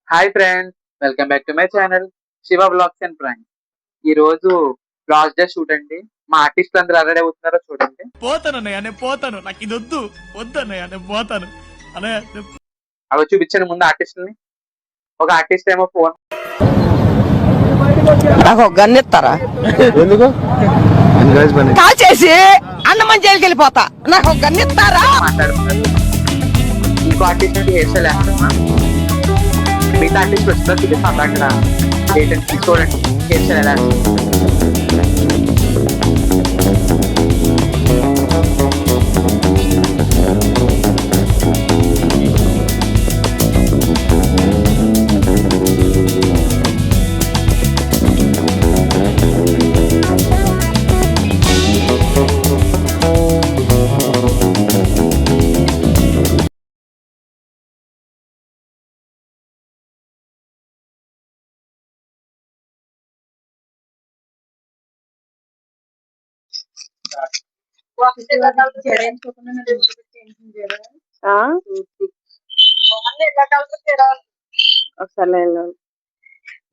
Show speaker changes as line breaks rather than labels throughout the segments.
Hi friends, welcome back to my channel Shiva vlogs and prank. ఈ రోజు blog day shoot అండి. మా artist అందరూ రెడీ అవుతున్నారో చూడండి.
పోతానన్నయ్య నేను పోతాను, నాకు ఇది వద్దు వద్దన్నయ్య నేను పోతాను అన్నయ్య.
అవి చూపించండి ముందు ఆర్టిస్టుల్ని. ఒక ఆర్టిస్ట్ ఏమో ఫోన్
నాకు ఒక గన్ ఇస్తారా?
ఎందుకు
కాల్ చేసి అన్నమని జైలుకి వెళ్ళిపోతా. నాకు ఒక గన్ ఇస్తారా?
మాట్లాడుతున్నారు. ఇంకో ఆర్టిస్ట్ హెయిర్ స్టైల్ వేస్తున్నా. మిగతా ఆర్టిస్ట్ వచ్చిందో చూపిస్తాను. అక్కడ చూడండి హెయిర్ స్టైల్ ఎలా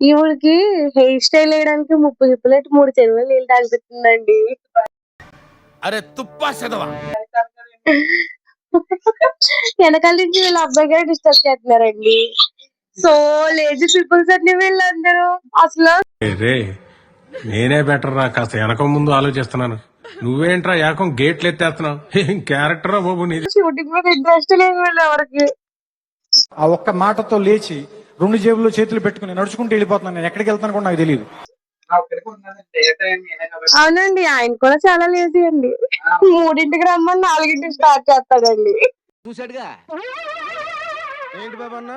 ఈవిడికి హెయిర్ స్టైల్ వేయడానికి 30 హిప్పులెట్ 3 చెరువులు నీళ్ళు తాగిపిస్తుందండి.
అరే తుప్పా చదవా
వెనకాల నుంచి వీళ్ళ అబ్బాయి గారు డిస్టర్బ్ చేస్తున్నారండి. సో లేజీ పీపుల్స్ అన్ని వీళ్ళందరూ అసలు.
నేనే బెటర్ రా, కాస్త వెనక ముందు ఆలోచిస్తున్నాను. నువ్వేంట్రా ఏకం గేట్లు ఎత్తేస్తున్నావు? ఏం క్యారెక్టర్ రా బాబు నీది.
షూటింగ్ మీద ఇంట్రెస్ట్ లేదు వీళ్ళు ఎవరికి.
ఆ ఒక్క మాటతో లేచి 2 జేబుల్లో చేతులు పెట్టుకుని నడుచుకుంటూ వెళ్ళిపోతున్నాను. నేను ఎక్కడికి వెళ్తాను కూడా నాకు తెలియదు.
అవునండి, ఆయన కూడా చాలా లేజీ అండి. 3ంటికి రమ్మని 4ంటికి స్టార్ట్ చేస్తాడండి.
చూసాడుగా ఏంటి బాబు అన్న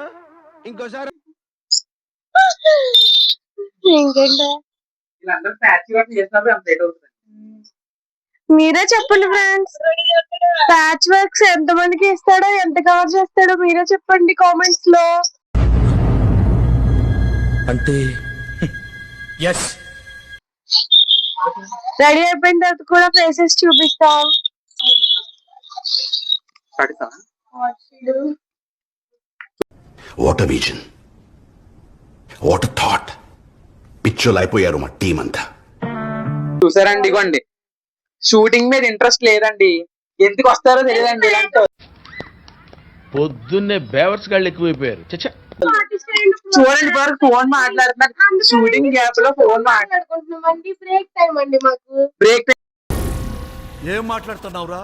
ఇంకోసారి
ఇంకేంటి మీరే చెప్పండి ఫ్రెండ్స్. ప్యాచ్ వర్క్స్ ఎంత మందికి ఇస్తాడో, ఎంత కవర్ చేస్తాడో మీరే చెప్పండి కామెంట్స్ లో.
అంటే
రెడీ అయిపోయిన తర్వాత కూడా ఫేసెస్ చూపిస్తాం.
What vision, what thought. పిచ్చోలు అయిపోయారు మా టీం అంతా.
చూసారండి, ఇగోండి షూటింగ్ మీద ఇంట్రెస్ట్ లేదండి. ఎందుకు వస్తారో తెలియదండి. ఇలాంటి
పొద్దున్నే బేవర్స్ గాళ్ళు ఎక్కువైపోయారు. చచ్చా
చూడండి ఫోన్ మాట్లాడుతున్నారు. షూటింగ్ గ్యాప్ లో ఫోన్
మాట్లాడుకుంటున్నామండి. బ్రేక్ టైం అండి మాకు.
బ్రేక్
ఏం మాట్లాడుతున్నావురా?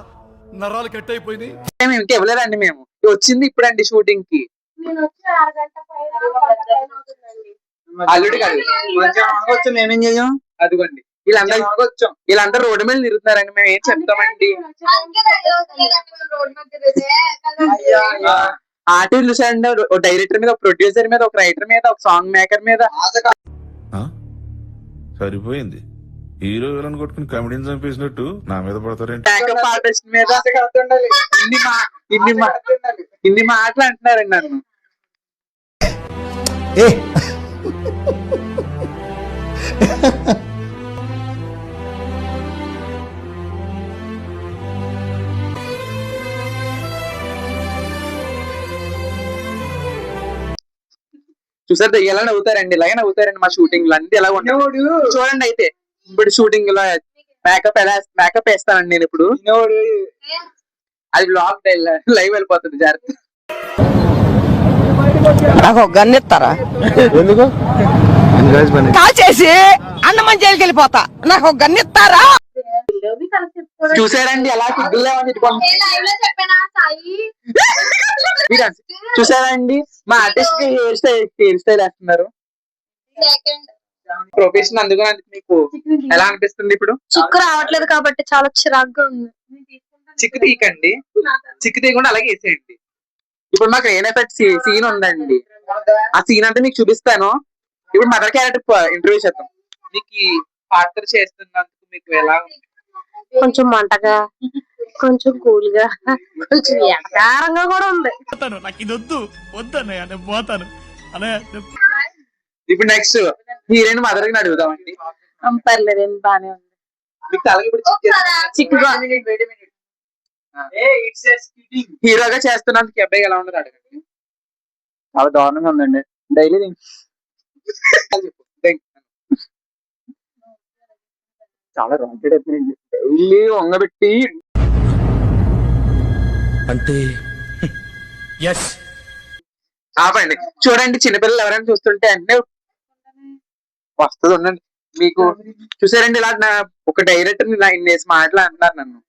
నరాలు కట్ అయిపోయింది.
టైం ఇంకా ఇవ్వలేదండి. మేము వచ్చింది ఇప్పుడండి షూటింగ్ కి.
నేను వచ్చి 6 గంటల పైన అవుతుందండి.
అల్లుడి కాదు, మేమేం చేయం. అదిగోండి వీళ్ళందరూ రోడ్డు మీద తిరుగుతున్నారండి. మేము ఏం చెప్తామండి. ఆర్టిస్ట్ చూసారండి, ఒక డైరెక్టర్ మీద, ఒక ప్రొడ్యూసర్ మీద, ఒక రైటర్ మీద, ఒక సాంగ్ మేకర్ మీద.
సరిపోయింది. హీరో విలన్ కొట్టుకుని కమెడీని చంపేసినట్టు నా మీద పడతారేంటి?
మేకప్ ఆర్టిస్ట్ మీద ఇన్ని మాటలు అంటున్నారండి నన్ను. చూసారు ఎలా నవ్వుతారండి, ఇలాగే నవ్వుతారండి మా షూటింగ్ లో. అంతే ఎలా ఉండేవాడు చూడండి. అయితే ఇప్పుడు షూటింగ్ లో మేకప్ వేస్తానండి నేను. ఇప్పుడు అది బ్లాగ్ లైవ్ వెళ్ళిపోతుంది. జాగ్రత్త.
నాకు ఒక గన్ ఇస్తారా?
ఎందుకు
కాల్ చేసి అన్నమని జైలుకి వెళ్ళిపోతా. నాకు ఒక గన్ ఇస్తారా?
చూసారండి ఎలా చూసారండి మా ఆర్టిస్ట్ కి హెయిర్ స్టైల్ వేస్తున్నారు. ప్రొఫెషన్ అందుకని మీకు ఎలా అనిపిస్తుంది? ఇప్పుడు
చిక్కు రావట్లేదు కాబట్టి చాలా చిరాగ్గా ఉంది.
చిక్కు తీయకండి, చిక్కు తీయకుండా అలాగే వేసేయండి. ఇప్పుడు మాకు రెయిన్ ఎఫెక్ట్ సీన్ ఉందండి. ఆ సీన్ అంటే మీకు చూపిస్తాను. ఇప్పుడు మదర్ క్యారెక్టర్ ఇంటర్వ్యూ చేద్దాం. మీకు ఈ పాత్ర చేస్తున్నందుకు మీకు ఎలా?
కొంచెం మంటగా, కొంచెం కూల్ గా, కొంచెం ఎకారంగా కూడా ఉంది.
నాకు ఇది వద్దు వద్దన్నయ్య నేను పోతాను అన్నయ్య.
ఇప్పుడు నెక్స్ట్ హీరోయిన్ మదర్ ని అడుగుదామండి.
పర్లేదండి, బానే ఉంది.
మీకు తలకి ఇప్పుడు
చిక్కుగా
హీరోగా చేస్తున్నందుకు అబ్బాయి ఎలా ఉండదు అడగండి.
చాలా దారుణంగా ఉందండి.
డైలీ చాలా రాకెట్ అవుతుంది. డైలీ వంగబెట్టి
అంటే
ఆపండి. చూడండి, చిన్నపిల్లలు ఎవరైనా చూస్తుంటే అంటే వస్తుంది. ఉండండి, మీకు చూసారండి ఇలా ఒక డైరెక్టర్ ఇన్నేసి మాటలు అంటున్నారు నన్ను.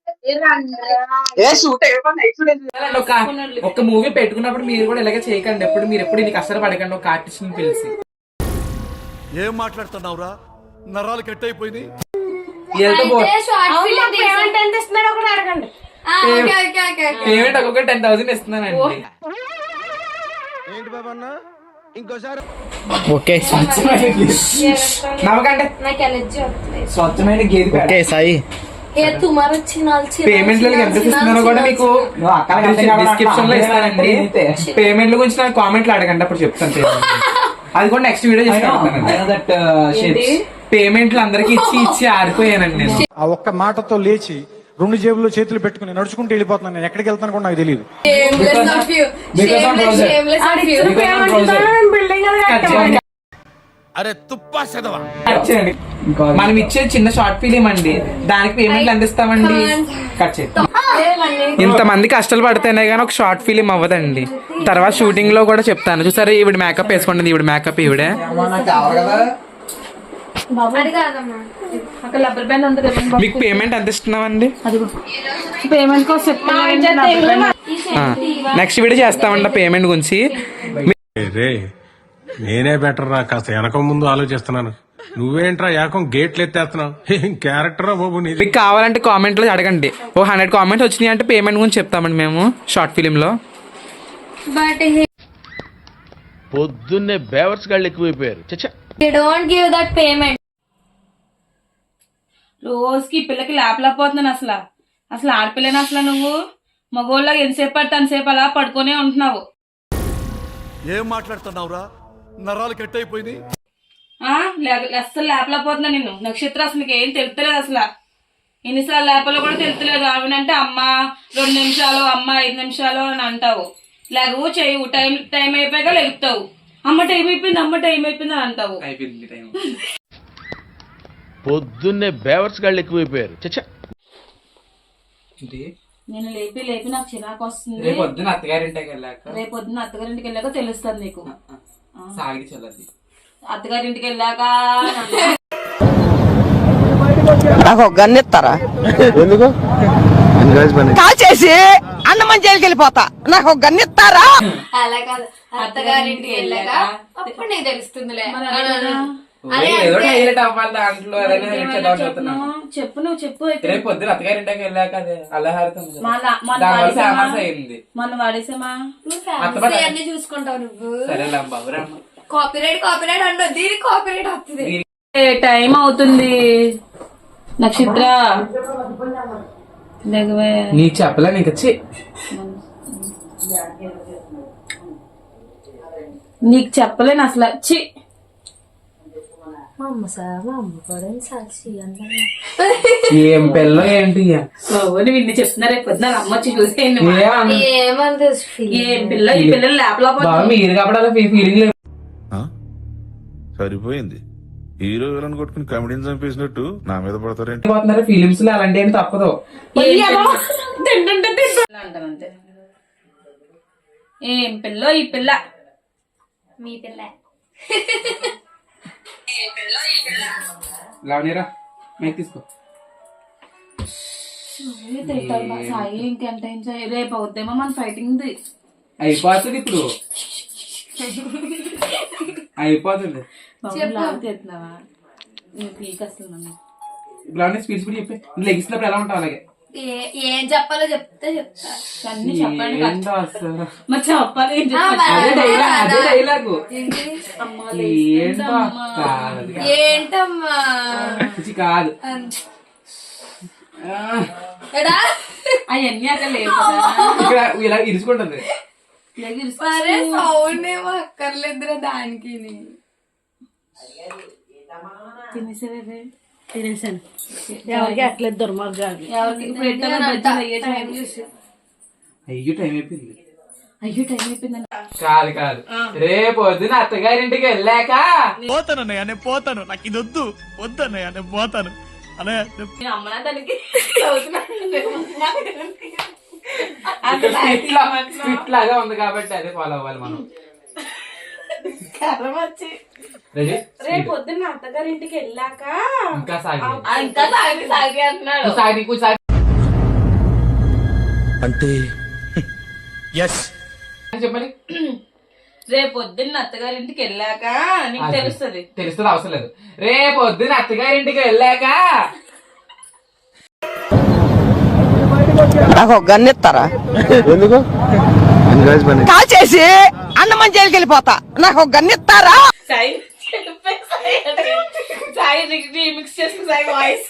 ఒక మూవీ పెట్టుకున్నప్పుడు మీరు కూడా ఇలాగే చేయకండి. మీరు ఎప్పుడు ఇన్ని కష్టాలు పడకండి. ఒక ఆర్టిస్ట్ ని పిలిచి
ఏం మాట్లాడుతున్నావురా? నరాలు కట్ అయిపోయింది.
పేమెంట్ ఒక్కొక్క 10,000 ఇస్తున్నానండి.
ఏంటి బాబా అన్న ఇంకోసారి
ఓకే, నమ్మకండి. స్వచ్ఛమైన గేదె సాయి పేమెంట్ ఎంత ఇస్తున్నానో కూడా మీకు డిస్క్రిప్షన్ లో ఇస్తానండి. పేమెంట్ల గురించి నాకు కామెంట్లు అడగండి, అప్పుడు చెప్తాను. అది కూడా నెక్స్ట్ వీడియో చేస్తాను. పేమెంట్లు అందరికి ఇచ్చి ఆరిపోయానండి నేను.
ఆ ఒక్క మాటతో లేచి 2 జేబుల్లో చేతులు పెట్టుకుని నడుచుకుంటూ వెళ్ళిపోతున్నాను. నేను ఎక్కడికి వెళ్తాను కూడా నాకు తెలియదు.
అరే తుప్పా చదవా.
మనం ఇచ్చే చిన్న షార్ట్ ఫిలిం అండి, దానికి పేమెంట్లు అందిస్తామండి. కట్ చేద్దాం. ఇంతమంది కష్టాలు పడితేనే కానీ ఒక షార్ట్ ఫిలిం అవ్వదండి. తర్వాత షూటింగ్ లో కూడా చెప్తాను. చూసారా, ఈవిడ మేకప్ వేసుకుంటుంది. ఈవిడ మేకప్ ఈవిడే. మీకు పేమెంట్ ఎంత ఇస్తున్నామండి?
పేమెంట్ కోసం
నెక్స్ట్ వీడియో చేస్తామండి పేమెంట్ గురించి.
రే నేనే బెటర్ రా, కాస్త వెనక ముందు ఆలోచిస్తున్నాను. నువ్వేంట్రా ఏకం గేట్లు ఎత్తేస్తున్నావు? ఏం క్యారెక్టర్ బాబు నీది.
మీకు కావాలంటే కామెంట్ లో అడగండి. 100 కామెంట్స్ వచ్చినాయి అంటే పేమెంట్ గురించి చెప్తామండి మేము షార్ట్ ఫిలిం లో.
పొద్దున్నే బేవర్స్ గాళ్ళు ఎక్కువైపోయారు. చచ్చా,
డోంట్ గివ్ దట్ పేమెంట్.
రోజుకి పిల్లకి లేపలేకపోతున్నాను. అసలు ఆడపిల్లని అసలు నువ్వు మగోళ్ళగా ఎంతసేపు పడితే అంతసేపు అలా పడుకునే ఉంటున్నావు.
ఏం మాట్లాడుతున్నావురా? నరాలు కట్ అయిపోయింది.
అస్సలు లేపలేకపోతున్నా నిన్ను. నక్షత్రం అసలు ఏం తెలుస్తలేదు. అసలు ఎన్నిసార్లు లేపలో కూడా తెలుస్తలేదు. ఆమెనంటే అమ్మ 2 నిమిషాలు, అమ్మ 5 నిమిషాలు అని అంటావు. లేవు చేయవు. టైం అయిపోయాక లెగుతావు. అమ్మ టైం అయిపోయింది అని అంటావు.
పొద్దున్నే బేవర్స్ గాళ్ళు ఎక్కువైపోయారు. చచ్చా,
నేను లేపి నాకు చిరాకు వస్తుంది.
రేపొద్దున అత్తగారింటికి
వెళ్ళాక తెలుస్తుంది నీకు.
సాగి చల్లది.
అత్తగారింటికి వెళ్ళాక
నాకు ఒక గన్ను ఇస్తారా?
ఎందుకు
కాల్ చేసి అన్నమని జైలుకి వెళ్ళిపోతా. నాకు ఒక గన్ను ఇస్తారా?
అలా కాదు, అత్తగారింటికి వెళ్ళాక అప్పుడు నీకు తెలుస్తుందిలే.
ఏదో హైలైట్ అవ్వాలి దాంట్లో.
చెప్పు నువ్వు చెప్పు.
రేపు పొద్దున అత్తగారింటికి వెళ్ళాక అదే అల్లహారితం అయింది.
మనం వాడేసామా?
అన్ని చూసుకుంటావు నువ్వు.
సరే బాబురామ్మ.
కాపీరైట్ అంటే దీనికి కాపీరైట్ వస్తుంది.
టైం అవుతుంది. నక్షత్ర
నీకు చెప్పలే. నీకు వచ్చి
నీకు చెప్పలేను అసలు. చి
ఏం పిల్ల ఏంటి
ఇన్ని చెప్తున్నా. రేపు పొద్దున అమ్మ వచ్చి చూసేయండి. ఏం పిల్ల, ఈ పిల్లలు లేపలేకపోతే
మీరు కాబట్టి ఫీలింగ్ లేదు.
సరిపోయింది. హీరో విలన్ కొట్టుకుని కమెడీని చంపేసినట్టు నా మీద పడతారేంటి?
ఫిలిమ్స్ లో అలాంటి ఏమి తప్పదు.
అంటానంతే. ఏం పిల్ల ఈ పిల్ల,
మీ పిల్ల.
లావనీరా మేక్ తీసుకో.
సాయి ఇంకెంత రేపు అవుద్దేమో మన ఫైటింగ్.
అయిపోతుంది ఇప్పుడు. అయిపోతుంది.
చేస్తున్నావా పీక్ అసలు నన్ను.
ఇప్పుడు స్పీచ్ కూడా చెప్పి లెగిసినప్పుడు ఎలా ఉంటావు అలాగే.
ఏం చెప్పాలో చెప్తే చెప్తా.
అన్ని చెప్పండి.
మరి
చెప్పాలి.
అదే డైలాగు.
ఏంటమ్మా
కాదు
అవన్నీ అక్కడ లేవు.
ఇక్కడ ఇలా ఇరుచుకుంటుంది.
సౌండ్ ఏమో అక్కర్లేదురా దానికి.
తినేసేదే
తినేసాను.
ఎవరికి అట్లేదు దుర్మార్గాలు.
అయ్యో టైం అయిపోయింది.
అయ్యో టైం అయిపోయిందంట.
కాదు కాదు, రేపు పొద్దున అత్తగారింటికి వెళ్ళాక
పోతాను అన్నయ్య, నేను పోతాను. నాకు ఇది వద్దు వద్దన్నయ్య, నేను పోతాను అన్నయ్య.
నేను అమ్మనా దానికి
స్క్రిప్ట్ లాగా ఉంది కాబట్టి అదే ఫాలో అవ్వాలి మనం. రెడీ?
రేపు పొద్దున్న అత్తగారింటికి వెళ్ళాక
ఇంకా సాగి
ఇంకా సాగి అంటున్నాడు.
సాగి కూర్చో, సాగి
అంటే
చెప్పండి.
రేపు పొద్దున్న అత్తగారింటికి వెళ్ళాక నీకు తెలుస్తుంది.
తెలుస్తుంది, అవసరం లేదు. రేపు పొద్దున అత్తగారింటికి వెళ్ళాక
నాకు ఒక గన్ను ఇస్తారా?
ఎందుకు
కాల్ చేసి అన్నమని జైలుకి వెళ్ళిపోతా. నాకు ఒక గన్ను ఇస్తారా?
సాయి సాయి మిక్స్ చేసుకు సాయి వాయిస్.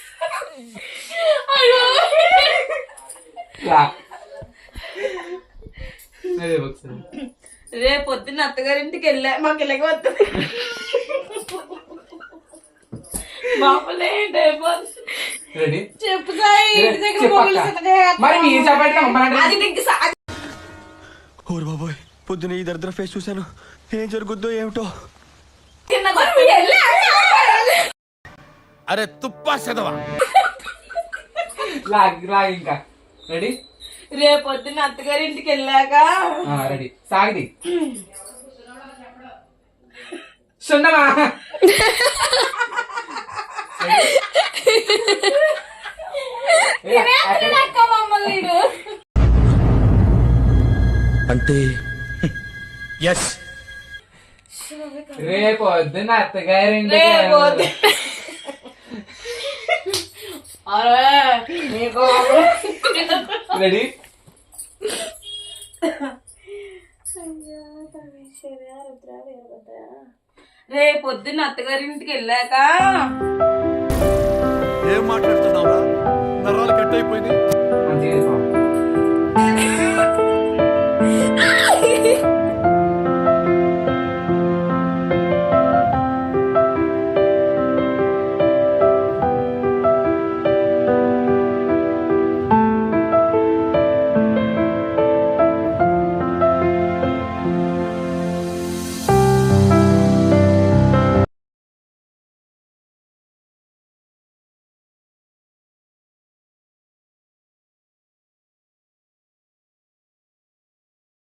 రేపు పొద్దున్న అత్తగారింటికి వెళ్ళా మాకు ఇలాగ వస్తుంది. మామూలే
రెడీ?
చెప్పు సాయి. ఇంటి దగ్గర మొగుళ్ళు
మరి మీరు చెప్పండి.
అది నీకు
ఓరు బాబోయ్, పొద్దున ఈ దరిద్ర ఫేస్ చూశాను. ఏం జరుగుద్దో ఏమిటో.
అరే తుప్పా చదవా.
లాగ్ ఇంకా. రెడీ?
రేపు పొద్దున్న అత్తగారింటికి వెళ్ళాక
రెడీ? సాగిది సున్నమా.
అంటే
రేపు పొద్దున్న అత్తగారింటికి రెడీ?
రేపు పొద్దున్న అత్తగారింటికి వెళ్ళాక
ఏం మాట్లాడుతున్నావురా? నరాలు కట్ అయిపోయింది.
మంచిగా